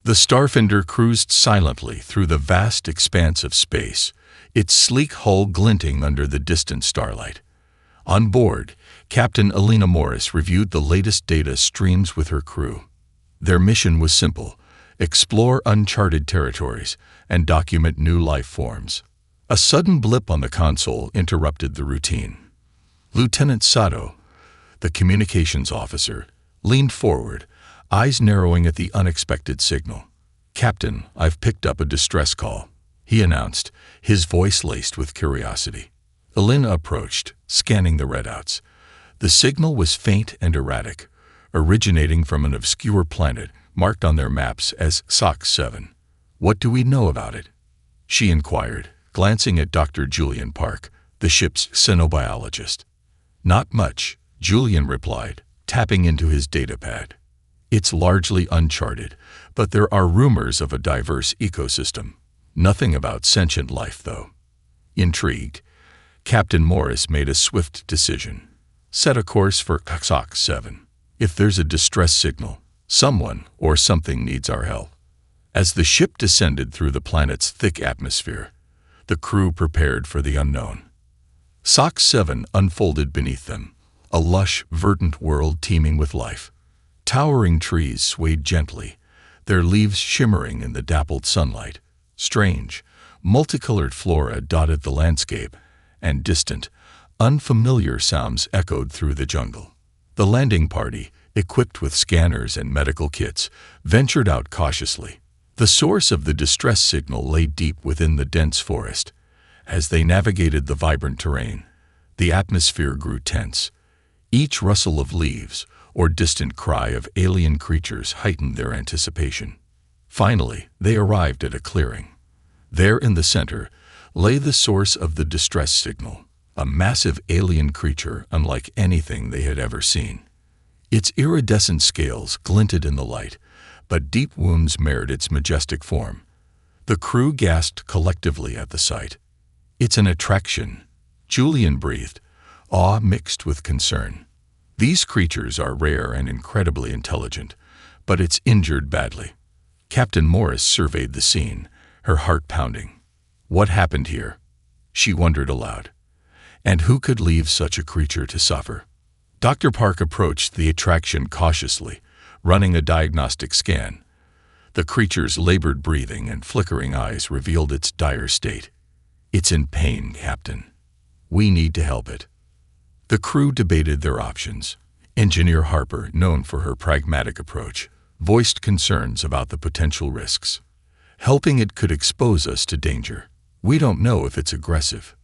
The Starfinder cruised silently through the vast expanse of space, its sleek hull glinting under the distant starlight. On board, Captain Elena Morris reviewed the latest data streams with her crew. Their mission was simple: explore uncharted territories and document new life forms. A sudden blip on the console interrupted the routine. Lieutenant Sato, the communications officer, leaned forward, eyes narrowing at the unexpected signal. "Captain, I've picked up a distress call," he announced, his voice laced with curiosity. Elena approached, scanning the readouts. The signal was faint and erratic, originating from an obscure planet marked on their maps as SOX-7. "What do we know about it?" she inquired, glancing at Dr. Julian Park, the ship's xenobiologist. "Not much," Julian replied, tapping into his datapad. "It's largely uncharted, but there are rumors of a diverse ecosystem. Nothing about sentient life, though." Intrigued, Captain Morris made a swift decision. "Set a course for SOX-7. If there's a distress signal, someone or something needs our help." As the ship descended through the planet's thick atmosphere, the crew prepared for the unknown. SOX-7 unfolded beneath them, a lush, verdant world teeming with life. Towering trees swayed gently, their leaves shimmering in the dappled sunlight. Strange, multicolored flora dotted the landscape, and distant, unfamiliar sounds echoed through the jungle. The landing party, equipped with scanners and medical kits, ventured out cautiously. The source of the distress signal lay deep within the dense forest. As they navigated the vibrant terrain, the atmosphere grew tense. Each rustle of leaves or distant cry of alien creatures heightened their anticipation. Finally, they arrived at a clearing. There in the center lay the source of the distress signal, a massive alien creature unlike anything they had ever seen. Its iridescent scales glinted in the light, but deep wounds marred its majestic form. The crew gasped collectively at the sight. "It's an attraction," Julian breathed, awe mixed with concern. "These creatures are rare and incredibly intelligent, but it's injured badly." Captain Morris surveyed the scene, her heart pounding. What happened here? She wondered aloud. And who could leave such a creature to suffer? Dr. Park approached the attraction cautiously, running a diagnostic scan. The creature's labored breathing and flickering eyes revealed its dire state. "It's in pain, Captain. We need to help it." The crew debated their options. Engineer Harper, known for her pragmatic approach, voiced concerns about the potential risks. "Helping it could expose us to danger. We don't know if it's aggressive."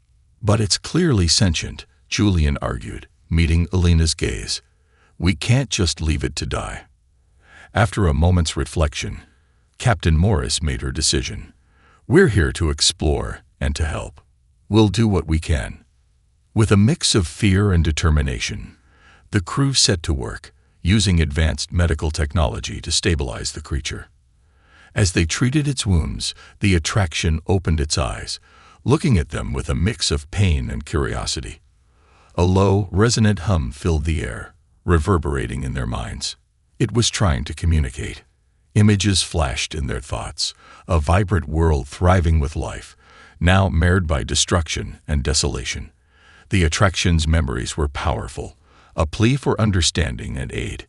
"But it's clearly sentient," Julian argued, meeting Elena's gaze. "We can't just leave it to die." After a moment's reflection, Captain Morris made her decision. "We're here to explore and to help. We'll do what we can." With a mix of fear and determination, the crew set to work, using advanced medical technology to stabilize the creature. As they treated its wounds, the attraction opened its eyes, looking at them with a mix of pain and curiosity. A low, resonant hum filled the air, reverberating in their minds. It was trying to communicate. Images flashed in their thoughts, a vibrant world thriving with life, now marred by destruction and desolation. The attraction's memories were powerful, a plea for understanding and aid.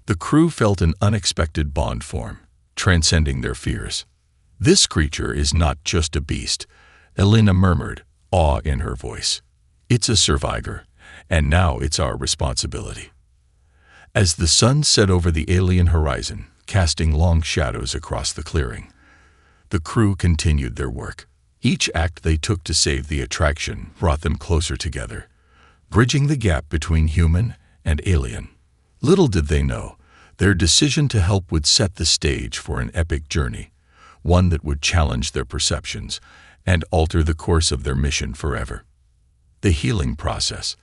The crew felt an unexpected bond form, transcending their fears. "This creature is not just a beast," Elena murmured, awe in her voice. "It's a survivor, and now it's our responsibility." As the sun set over the alien horizon, casting long shadows across the clearing, the crew continued their work. Each act they took to save the attraction brought them closer together, bridging the gap between human and alien. Little did they know, their decision to help would set the stage for an epic journey, one that would challenge their perceptions and alter the course of their mission forever. The healing process.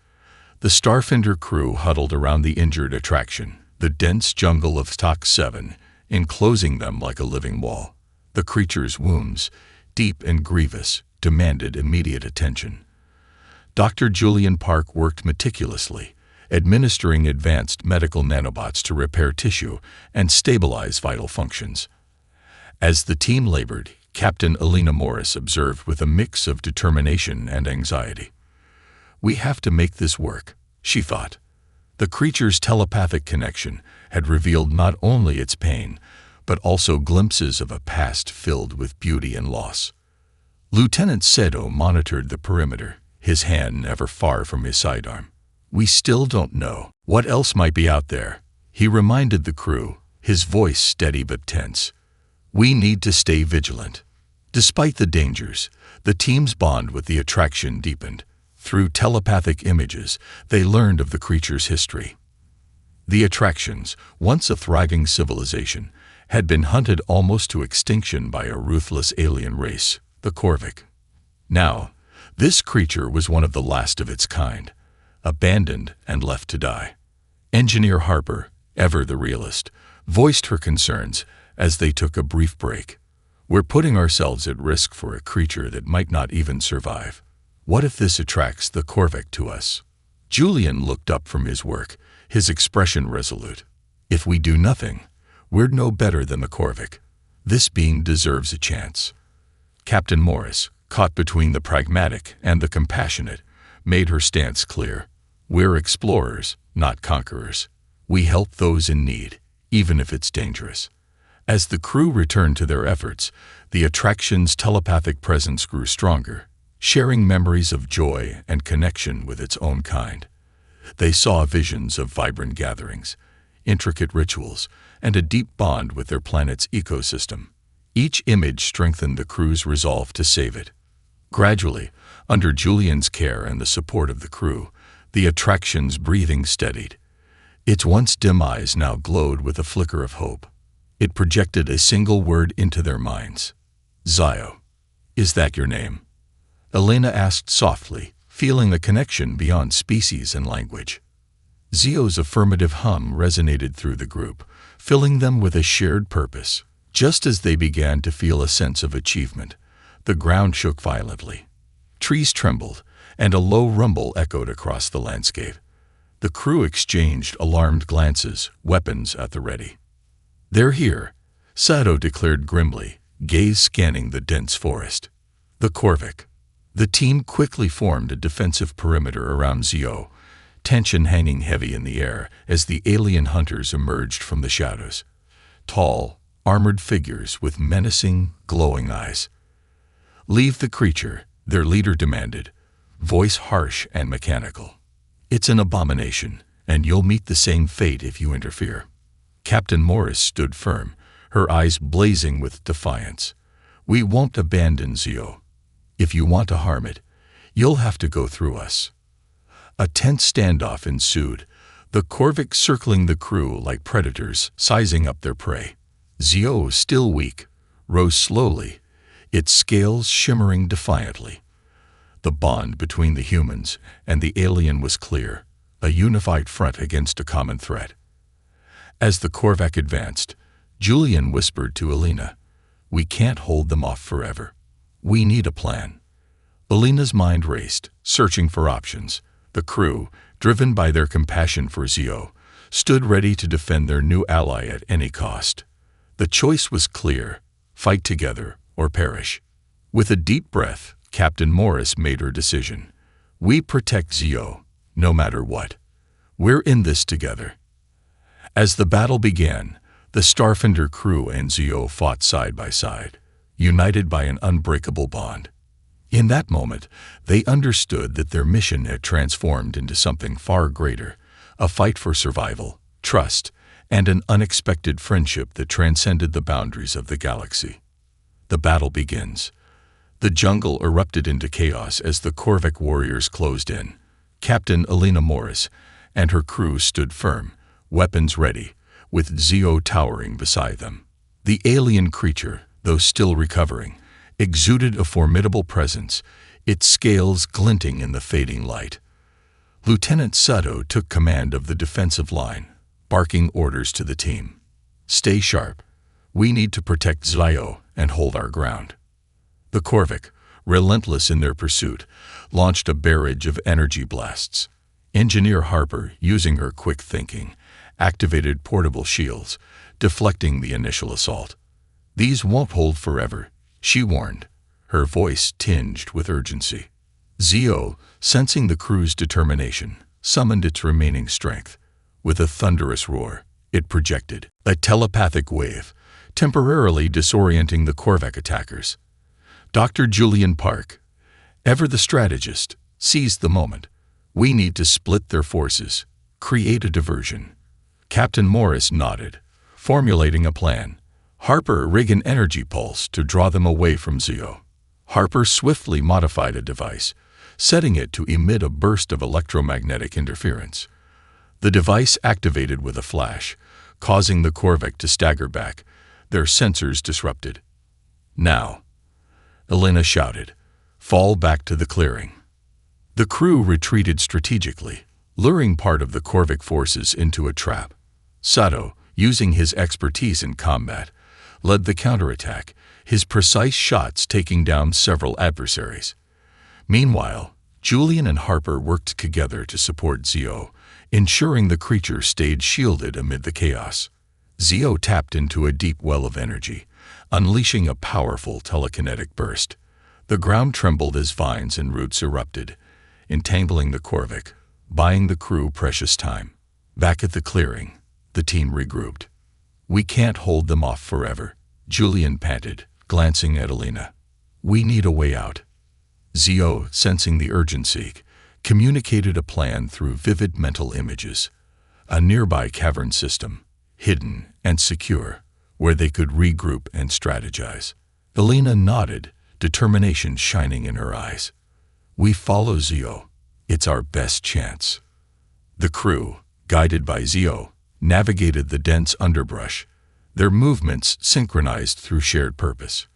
The Starfinder crew huddled around the injured attraction, the dense jungle of SOX-7 enclosing them like a living wall. The creature's wounds, deep and grievous, demanded immediate attention. Dr. Julian Park worked meticulously, administering advanced medical nanobots to repair tissue and stabilize vital functions. As the team labored, Captain Alina Morris observed with a mix of determination and anxiety. "We have to make this work," she thought. The creature's telepathic connection had revealed not only its pain, but also glimpses of a past filled with beauty and loss. Lieutenant Seto monitored the perimeter, his hand never far from his sidearm. "We still don't know what else might be out there," he reminded the crew, his voice steady but tense. "We need to stay vigilant." Despite the dangers, the team's bond with the attraction deepened. Through telepathic images, they learned of the creature's history. The attractions, once a thriving civilization, had been hunted almost to extinction by a ruthless alien race, the Korvac. Now, this creature was one of the last of its kind, abandoned and left to die. Engineer Harper, ever the realist, voiced her concerns as they took a brief break. "We're putting ourselves at risk for a creature that might not even survive. What if this attracts the Korvac to us?" Julian looked up from his work, his expression resolute. "If we do nothing, we're no better than the Korvac. This being deserves a chance." Captain Morris, caught between the pragmatic and the compassionate, made her stance clear. "We're explorers, not conquerors. We help those in need, even if it's dangerous." As the crew returned to their efforts, the attraction's telepathic presence grew stronger, sharing memories of joy and connection with its own kind. They saw visions of vibrant gatherings, intricate rituals, and a deep bond with their planet's ecosystem. Each image strengthened the crew's resolve to save it. Gradually, under Julian's care and the support of the crew, the attraction's breathing steadied. Its once dim eyes now glowed with a flicker of hope. It projected a single word into their minds. "Zio. Is that your name?" Elena asked softly, feeling the connection beyond species and language. Zio's affirmative hum resonated through the group, filling them with a shared purpose. Just as they began to feel a sense of achievement, the ground shook violently. Trees trembled, and a low rumble echoed across the landscape. The crew exchanged alarmed glances, weapons at the ready. "They're here," Sato declared grimly, gaze scanning the dense forest. "The Korvac." The team quickly formed a defensive perimeter around Zio, tension hanging heavy in the air as the alien hunters emerged from the shadows. Tall, armored figures with menacing, glowing eyes. "Leave the creature," their leader demanded, voice harsh and mechanical. "It's an abomination, and you'll meet the same fate if you interfere." Captain Morris stood firm, her eyes blazing with defiance. "We won't abandon Zio. If you want to harm it, you'll have to go through us." A tense standoff ensued, the Korvac circling the crew like predators, sizing up their prey. Zio, still weak, rose slowly, its scales shimmering defiantly. The bond between the humans and the alien was clear, a unified front against a common threat. As the Korvac advanced, Julian whispered to Alina, "We can't hold them off forever. We need a plan." Alina's mind raced, searching for options. The crew, driven by their compassion for Zio, stood ready to defend their new ally at any cost. The choice was clear: fight together or perish. With a deep breath, Captain Morris made her decision. "We protect Zio, no matter what. We're in this together." As the battle began, the Starfinder crew and Zio fought side by side, united by an unbreakable bond. In that moment, they understood that their mission had transformed into something far greater, a fight for survival, trust, and an unexpected friendship that transcended the boundaries of the galaxy. The battle begins. The jungle erupted into chaos as the Korvac warriors closed in. Captain Alina Morris and her crew stood firm, weapons ready, with Zio towering beside them. The alien creature, though still recovering, exuded a formidable presence, its scales glinting in the fading light. Lieutenant Sato took command of the defensive line, barking orders to the team. "Stay sharp. We need to protect Zio and hold our ground." The Korvac, relentless in their pursuit, launched a barrage of energy blasts. Engineer Harper, using her quick thinking, activated portable shields, deflecting the initial assault. These won't hold forever, she warned, her voice tinged with urgency. Zio, sensing the crew's determination, summoned its remaining strength. With a thunderous roar, it projected a telepathic wave, temporarily disorienting the Korvac attackers. Dr. Julian Park, ever the strategist, seized the moment. We need to split their forces, create a diversion. Captain Morris nodded, formulating a plan. Harper rig an energy pulse to draw them away from Zio. Harper swiftly modified a device, setting it to emit a burst of electromagnetic interference. The device activated with a flash, causing the Korvac to stagger back, their sensors disrupted. Now, Elena shouted, fall back to the clearing. The crew retreated strategically, luring part of the Korvac forces into a trap. Sato, using his expertise in combat, led the counterattack, his precise shots taking down several adversaries. Meanwhile, Julian and Harper worked together to support Zio, ensuring the creature stayed shielded amid the chaos. Zio tapped into a deep well of energy, unleashing a powerful telekinetic burst. The ground trembled as vines and roots erupted, entangling the Korvac, buying the crew precious time. Back at the clearing, the team regrouped. We can't hold them off forever, Julian panted, glancing at Elena. We need a way out. Zio, sensing the urgency, communicated a plan through vivid mental images. A nearby cavern system, hidden and secure, where they could regroup and strategize. Elena nodded, determination shining in her eyes. We follow Zio. It's our best chance. The crew, guided by Zio, navigated the dense underbrush, their movements synchronized through shared purpose.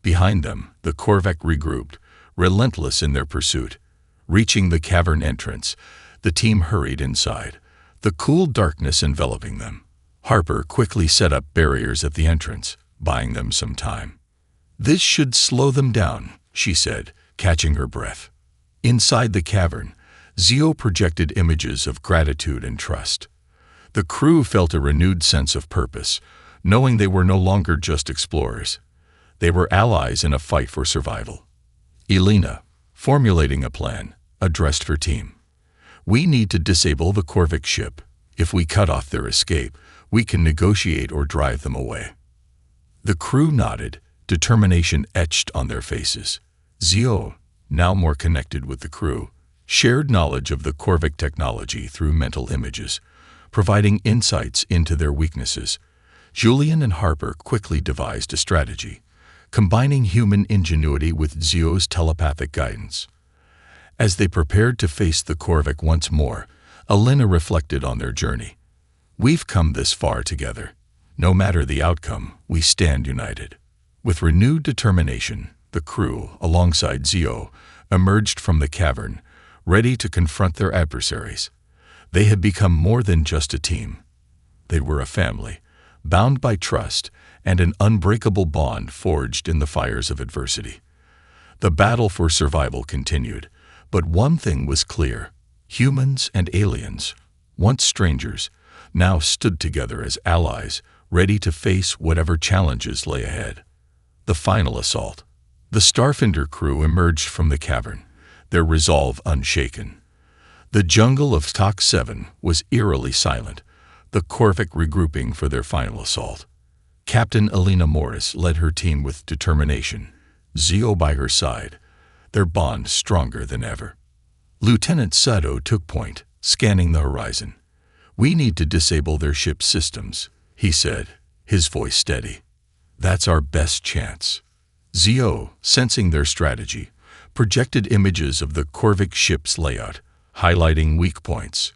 Behind them, the Korvac regrouped, relentless in their pursuit. Reaching the cavern entrance, the team hurried inside, the cool darkness enveloping them. Harper quickly set up barriers at the entrance, buying them some time. This should slow them down, she said, catching her breath. Inside the cavern, Zio projected images of gratitude and trust. The crew felt a renewed sense of purpose, knowing they were no longer just explorers. They were allies in a fight for survival. Elena, formulating a plan, addressed her team. We need to disable the Korvac ship. If we cut off their escape, we can negotiate or drive them away. The crew nodded, determination etched on their faces. Zio, now more connected with the crew, shared knowledge of the Korvac technology through mental images, providing insights into their weaknesses. Julian and Harper quickly devised a strategy, combining human ingenuity with Zio's telepathic guidance. As they prepared to face the Korvac once more, Elena reflected on their journey. We've come this far together. No matter the outcome, we stand united. With renewed determination, the crew, alongside Zio, emerged from the cavern, ready to confront their adversaries. They had become more than just a team. They were a family, bound by trust and an unbreakable bond forged in the fires of adversity. The battle for survival continued, but one thing was clear. Humans and aliens, once strangers, now stood together as allies, ready to face whatever challenges lay ahead. The final assault. The Starfinder crew emerged from the cavern, their resolve unshaken. The jungle of Tok 7 was eerily silent, the Korvac regrouping for their final assault. Captain Elena Morris led her team with determination, Zio by her side, their bond stronger than ever. Lieutenant Sato took point, scanning the horizon. We need to disable their ship's systems, he said, his voice steady. That's our best chance. Zio, sensing their strategy, projected images of the Korvac ship's layout, highlighting weak points.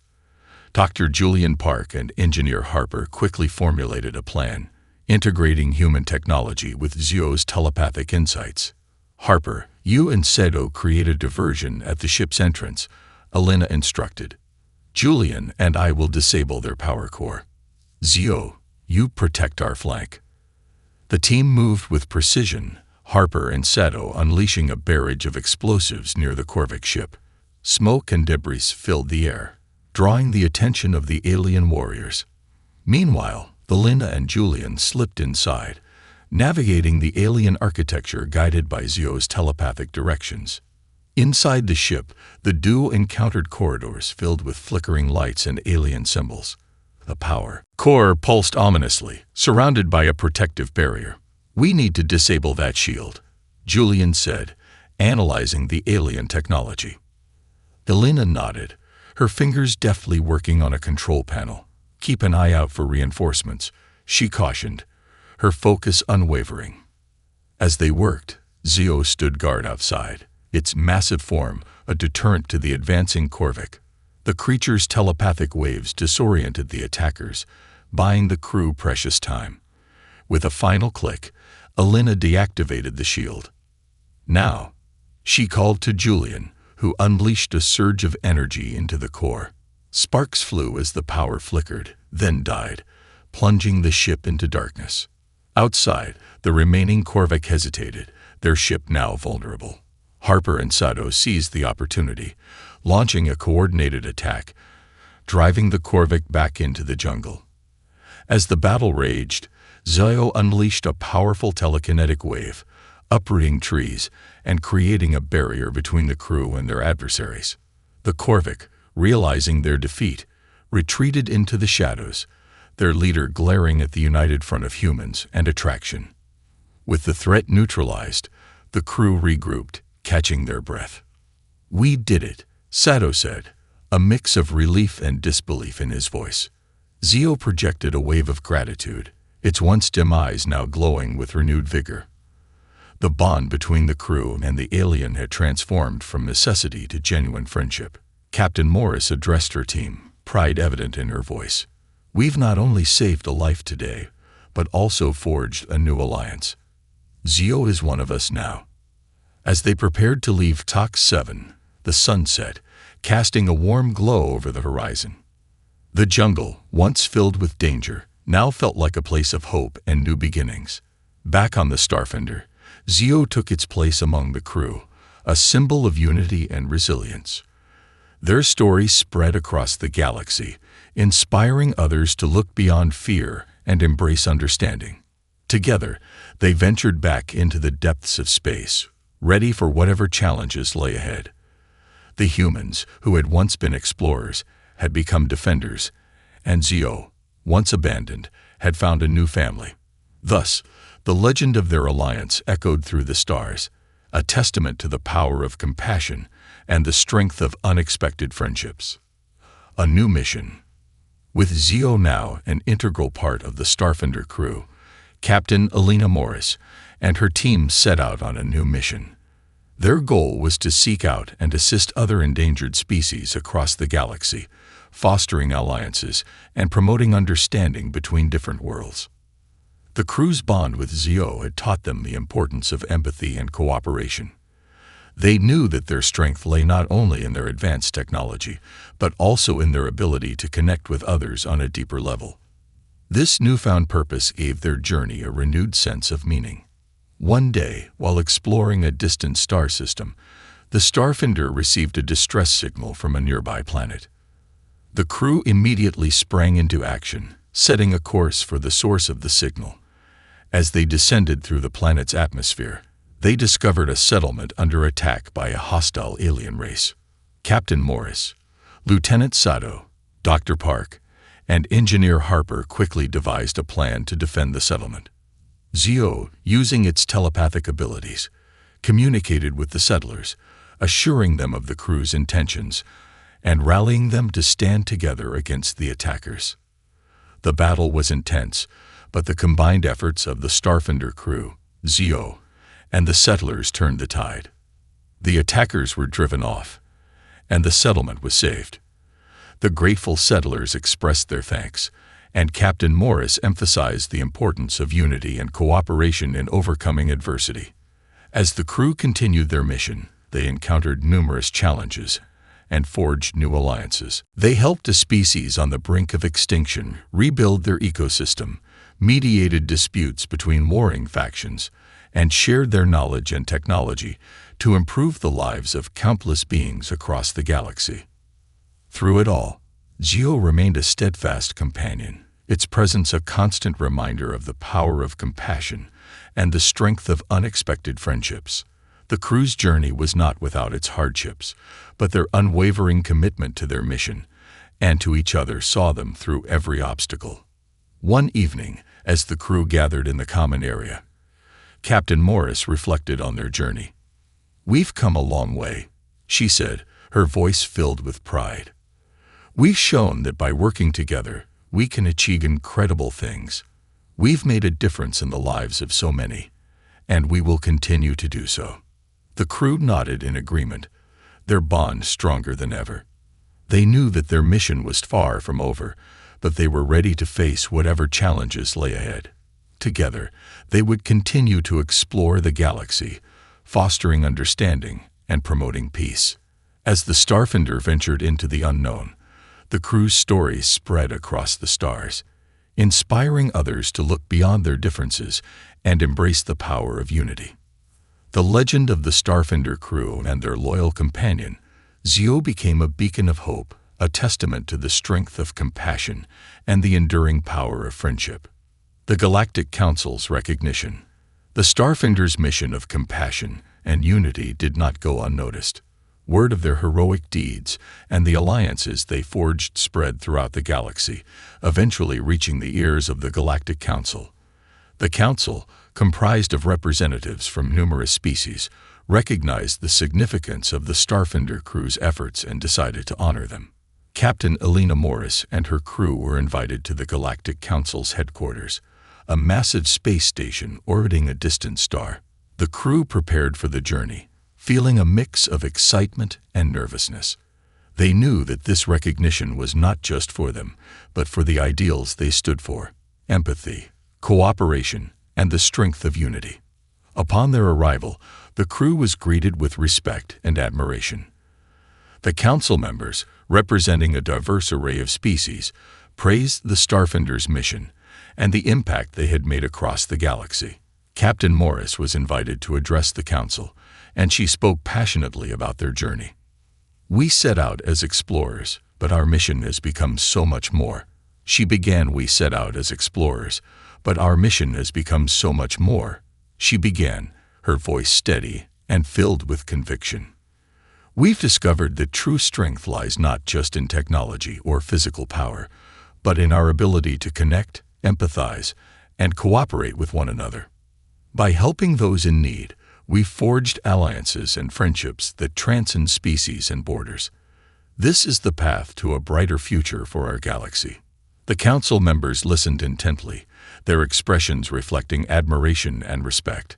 Dr. Julian Park and Engineer Harper quickly formulated a plan, integrating human technology with Zio's telepathic insights. Harper, you and Sato create a diversion at the ship's entrance, Elena instructed. Julian and I will disable their power core. Zio, you protect our flank. The team moved with precision, Harper and Sato unleashing a barrage of explosives near the Korvac ship. Smoke and debris filled the air, drawing the attention of the alien warriors. Meanwhile, Belinda and Julian slipped inside, navigating the alien architecture guided by Zio's telepathic directions. Inside the ship, the duo encountered corridors filled with flickering lights and alien symbols. The power core pulsed ominously, surrounded by a protective barrier. "We need to disable that shield," Julian said, analyzing the alien technology. Elena nodded, her fingers deftly working on a control panel. "Keep an eye out for reinforcements," she cautioned, her focus unwavering. As they worked, Zio stood guard outside, its massive form a deterrent to the advancing Corvic. The creature's telepathic waves disoriented the attackers, buying the crew precious time. With a final click, Elena deactivated the shield. "Now," she called to Julian, who unleashed a surge of energy into the core. Sparks flew as the power flickered, then died, plunging the ship into darkness. Outside, the remaining Corvic hesitated, their ship now vulnerable. Harper and Sato seized the opportunity, launching a coordinated attack, driving the Corvic back into the jungle. As the battle raged, Zio unleashed a powerful telekinetic wave, uprooting trees and creating a barrier between the crew and their adversaries. The Corvic, realizing their defeat, retreated into the shadows, their leader glaring at the united front of humans and attraction. With the threat neutralized, the crew regrouped, catching their breath. "We did it," Sato said, a mix of relief and disbelief in his voice. Zio projected a wave of gratitude, its once dim eyes now glowing with renewed vigor. The bond between the crew and the alien had transformed from necessity to genuine friendship. Captain Morris addressed her team, pride evident in her voice. "We've not only saved a life today, but also forged a new alliance. Zio is one of us now." As they prepared to leave Tox 7, the sun set, casting a warm glow over the horizon. The jungle, once filled with danger, now felt like a place of hope and new beginnings. Back on the Starfinder, Zio took its place among the crew, a symbol of unity and resilience. Their story spread across the galaxy, inspiring others to look beyond fear and embrace understanding. Together, they ventured back into the depths of space, ready for whatever challenges lay ahead. The humans, who had once been explorers, had become defenders, and Zio, once abandoned, had found a new family. Thus, the legend of their alliance echoed through the stars, a testament to the power of compassion and the strength of unexpected friendships. A new mission. With Zio now an integral part of the Starfinder crew, Captain Elena Morris and her team set out on a new mission. Their goal was to seek out and assist other endangered species across the galaxy, fostering alliances and promoting understanding between different worlds. The crew's bond with Zio had taught them the importance of empathy and cooperation. They knew that their strength lay not only in their advanced technology, but also in their ability to connect with others on a deeper level. This newfound purpose gave their journey a renewed sense of meaning. One day, while exploring a distant star system, the Starfinder received a distress signal from a nearby planet. The crew immediately sprang into action, setting a course for the source of the signal. As they descended through the planet's atmosphere, they discovered a settlement under attack by a hostile alien race. Captain Morris, Lieutenant Sato, Dr. Park, and Engineer Harper quickly devised a plan to defend the settlement. Zio, using its telepathic abilities, communicated with the settlers, assuring them of the crew's intentions and rallying them to stand together against the attackers. The battle was intense, but the combined efforts of the Starfinder crew, Zio, and the settlers turned the tide. The attackers were driven off, and the settlement was saved. The grateful settlers expressed their thanks, and Captain Morris emphasized the importance of unity and cooperation in overcoming adversity. As the crew continued their mission, they encountered numerous challenges and forged new alliances. They helped a species on the brink of extinction rebuild their ecosystem, mediated disputes between warring factions, and shared their knowledge and technology to improve the lives of countless beings across the galaxy. Through it all, Zio remained a steadfast companion, its presence a constant reminder of the power of compassion and the strength of unexpected friendships. The crew's journey was not without its hardships, but their unwavering commitment to their mission and to each other saw them through every obstacle. One evening, as the crew gathered in the common area, Captain Morris reflected on their journey. "We've come a long way," she said, her voice filled with pride. "We've shown that by working together, we can achieve incredible things. We've made a difference in the lives of so many, and we will continue to do so." The crew nodded in agreement, their bond stronger than ever. They knew that their mission was far from over, but they were ready to face whatever challenges lay ahead. Together, they would continue to explore the galaxy, fostering understanding and promoting peace. As the Starfinder ventured into the unknown, the crew's stories spread across the stars, inspiring others to look beyond their differences and embrace the power of unity. The legend of the Starfinder crew and their loyal companion, Zio, became a beacon of hope, a testament to the strength of compassion and the enduring power of friendship. The Galactic Council's recognition. The Starfinder's mission of compassion and unity did not go unnoticed. Word of their heroic deeds and the alliances they forged spread throughout the galaxy, eventually reaching the ears of the Galactic Council. The Council, comprised of representatives from numerous species, recognized the significance of the Starfinder crew's efforts and decided to honor them. Captain Elena Morris and her crew were invited to the Galactic Council's headquarters, a massive space station orbiting a distant star. The crew prepared for the journey, feeling a mix of excitement and nervousness. They knew that this recognition was not just for them, but for the ideals they stood for: empathy, cooperation, and the strength of unity. Upon their arrival, the crew was greeted with respect and admiration. The council members, representing a diverse array of species, praised the Starfinder's mission and the impact they had made across the galaxy. Captain Morris was invited to address the council, and she spoke passionately about their journey. "We set out as explorers, but our mission has become so much more." She began. "We set out as explorers, but our mission has become so much more." She began, her voice steady and filled with conviction. "We've discovered that true strength lies not just in technology or physical power, but in our ability to connect, empathize, and cooperate with one another. By helping those in need, we've forged alliances and friendships that transcend species and borders. This is the path to a brighter future for our galaxy." The council members listened intently, their expressions reflecting admiration and respect.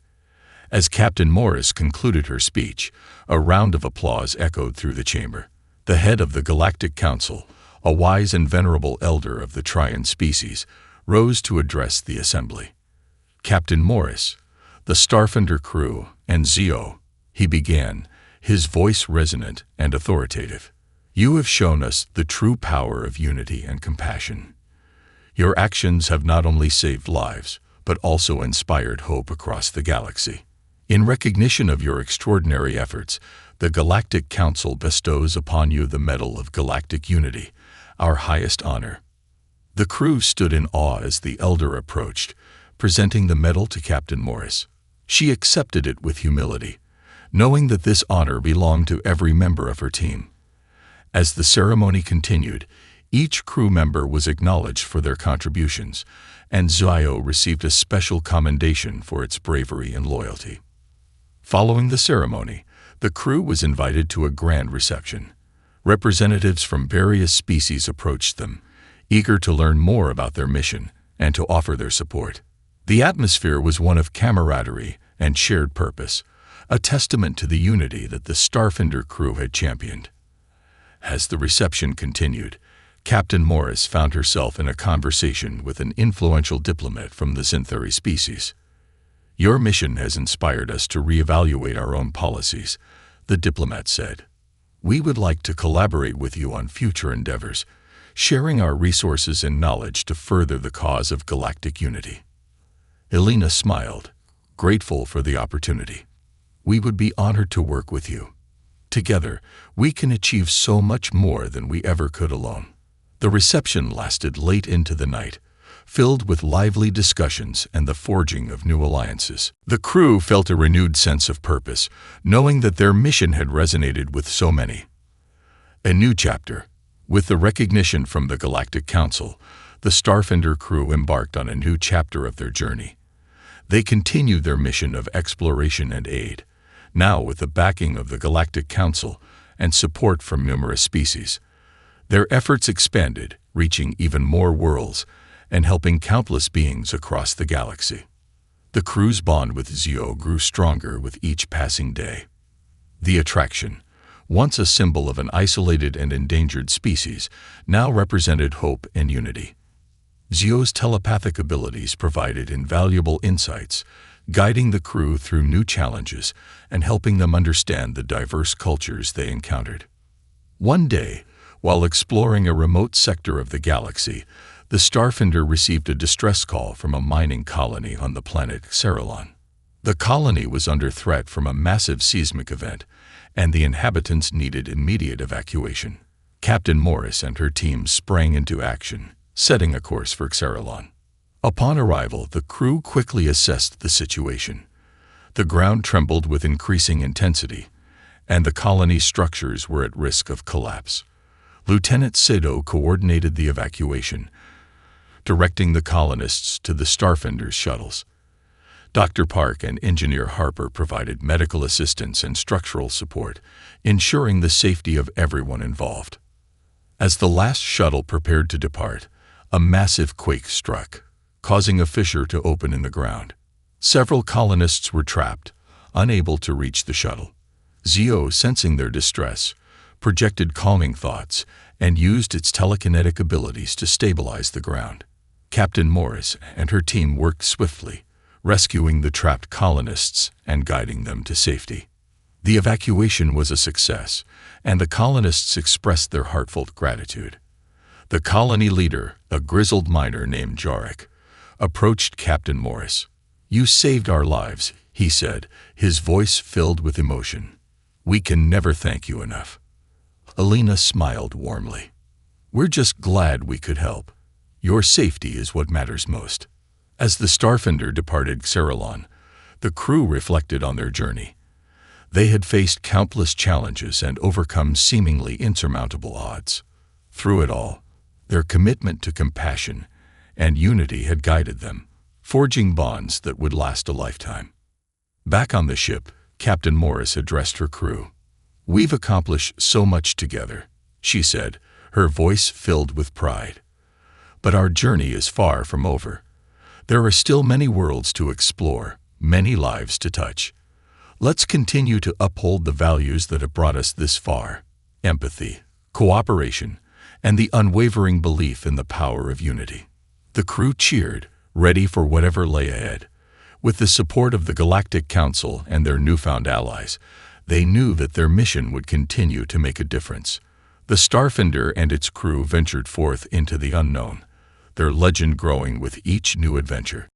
As Captain Morris concluded her speech, a round of applause echoed through the chamber. The head of the Galactic Council, a wise and venerable elder of the Trian species, rose to address the assembly. "Captain Morris, the Starfinder crew, and Zio," he began, his voice resonant and authoritative. "You have shown us the true power of unity and compassion. Your actions have not only saved lives, but also inspired hope across the galaxy. In recognition of your extraordinary efforts, the Galactic Council bestows upon you the Medal of Galactic Unity, our highest honor." The crew stood in awe as the elder approached, presenting the medal to Captain Morris. She accepted it with humility, knowing that this honor belonged to every member of her team. As the ceremony continued, each crew member was acknowledged for their contributions, and Zio received a special commendation for its bravery and loyalty. Following the ceremony, the crew was invited to a grand reception. Representatives from various species approached them, eager to learn more about their mission and to offer their support. The atmosphere was one of camaraderie and shared purpose, a testament to the unity that the Starfinder crew had championed. As the reception continued, Captain Morris found herself in a conversation with an influential diplomat from the Syntheri species. "Your mission has inspired us to reevaluate our own policies," the diplomat said. "We would like to collaborate with you on future endeavors, sharing our resources and knowledge to further the cause of galactic unity." Elena smiled, grateful for the opportunity. "We would be honored to work with you. Together, we can achieve so much more than we ever could alone." The reception lasted late into the night, filled with lively discussions and the forging of new alliances. The crew felt a renewed sense of purpose, knowing that their mission had resonated with so many. A new chapter. With the recognition from the Galactic Council, the Starfinder crew embarked on a new chapter of their journey. They continued their mission of exploration and aid, now with the backing of the Galactic Council and support from numerous species. Their efforts expanded, reaching even more worlds and helping countless beings across the galaxy. The crew's bond with Zio grew stronger with each passing day. The attraction, once a symbol of an isolated and endangered species, now represented hope and unity. Zio's telepathic abilities provided invaluable insights, guiding the crew through new challenges and helping them understand the diverse cultures they encountered. One day, while exploring a remote sector of the galaxy, the Starfinder received a distress call from a mining colony on the planet Xerolon. The colony was under threat from a massive seismic event, and the inhabitants needed immediate evacuation. Captain Morris and her team sprang into action, setting a course for Xerolon. Upon arrival, the crew quickly assessed the situation. The ground trembled with increasing intensity, and the colony's structures were at risk of collapse. Lieutenant Sido coordinated the evacuation, directing the colonists to the Starfinder's shuttles. Dr. Park and Engineer Harper provided medical assistance and structural support, ensuring the safety of everyone involved. As the last shuttle prepared to depart, a massive quake struck, causing a fissure to open in the ground. Several colonists were trapped, unable to reach the shuttle. Zio, sensing their distress, projected calming thoughts and used its telekinetic abilities to stabilize the ground. Captain Morris and her team worked swiftly, rescuing the trapped colonists and guiding them to safety. The evacuation was a success, and the colonists expressed their heartfelt gratitude. The colony leader, a grizzled miner named Jarek, approached Captain Morris. "You saved our lives," he said, his voice filled with emotion. "We can never thank you enough." Alina smiled warmly. "We're just glad we could help. Your safety is what matters most." As the Starfinder departed Xerolon, the crew reflected on their journey. They had faced countless challenges and overcome seemingly insurmountable odds. Through it all, their commitment to compassion and unity had guided them, forging bonds that would last a lifetime. Back on the ship, Captain Morris addressed her crew. "We've accomplished so much together," she said, her voice filled with pride. "But our journey is far from over. There are still many worlds to explore, many lives to touch. Let's continue to uphold the values that have brought us this far: empathy, cooperation, and the unwavering belief in the power of unity." The crew cheered, ready for whatever lay ahead. With the support of the Galactic Council and their newfound allies, they knew that their mission would continue to make a difference. The Starfinder and its crew ventured forth into the unknown, their legend growing with each new adventure.